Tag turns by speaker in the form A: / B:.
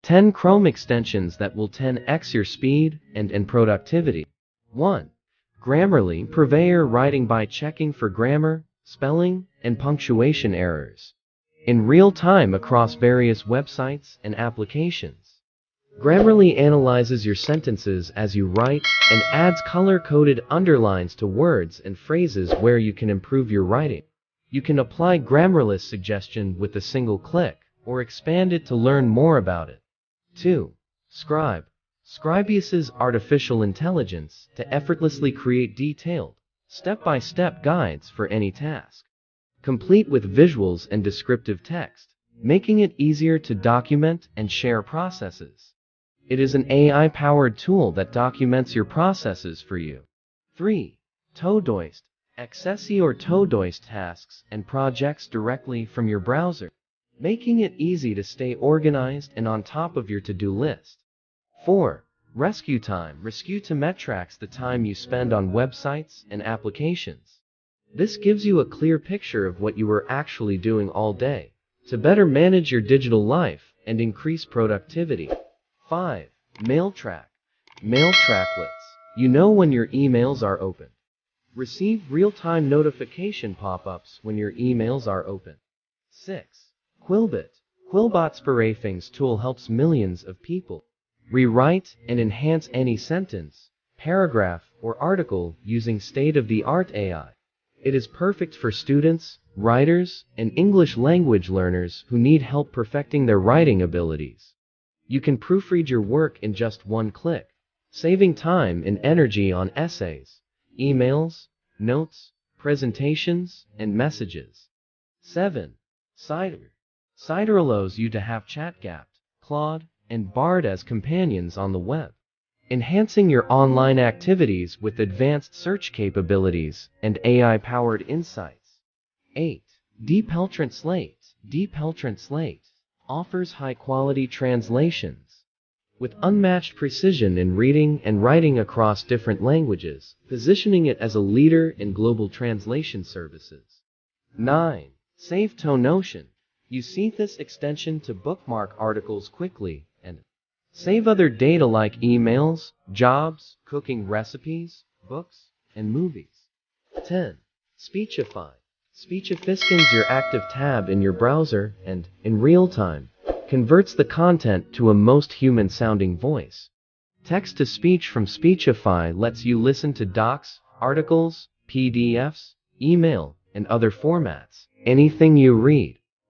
A: 10 Chrome extensions that will 10x your speed and productivity. 1. Grammarly, purveyor writing by checking for grammar, spelling, and punctuation errors in real time across various websites and applications. Grammarly analyzes your sentences as you write and adds color-coded underlines to words and phrases where you can improve your writing. You can apply Grammarly's suggestion with a single click or expand it to learn more about it. 2. Scribe. Scribeus's artificial intelligence to effortlessly create detailed, step-by-step guides for any task, complete with visuals and descriptive text, making it easier to document and share processes. It is an AI-powered tool that documents your processes for you. 3. Todoist. Access your Todoist tasks and projects directly from your browser, making it easy to stay organized and on top of your to-do list. 4. Rescue Time. Rescue tracks the time you spend on websites and applications. This gives you a clear picture of what you are actually doing all day to better manage your digital life and increase productivity. 5. Mailtrack. Mail tracklets. You know when your emails are open. Receive real-time notification pop-ups when your emails are open. 6. Quillbot. Quillbot's Paraphrasing tool helps millions of people rewrite and enhance any sentence, paragraph, or article using state-of-the-art AI. It is perfect for students, writers, and English language learners who need help perfecting their writing abilities. You can proofread your work in just one click, saving time and energy on essays, emails, notes, presentations, and messages. 7. Cider. Cider allows you to have ChatGPT, Claude, and Bard as companions on the web, enhancing your online activities with advanced search capabilities and AI-powered insights. 8. DeepL Slate. DeepL Slate offers high-quality translations with unmatched precision in reading and writing across different languages, positioning it as a leader in global translation services. 9. Save ToNotion. Use this extension to bookmark articles quickly and save other data like emails, jobs, cooking recipes, books, and movies. 10. Speechify. Speechify scans your active tab in your browser and, in real time, converts the content to a most human-sounding voice. Text-to-speech from Speechify lets you listen to docs, articles, PDFs, email, and other formats, anything you read.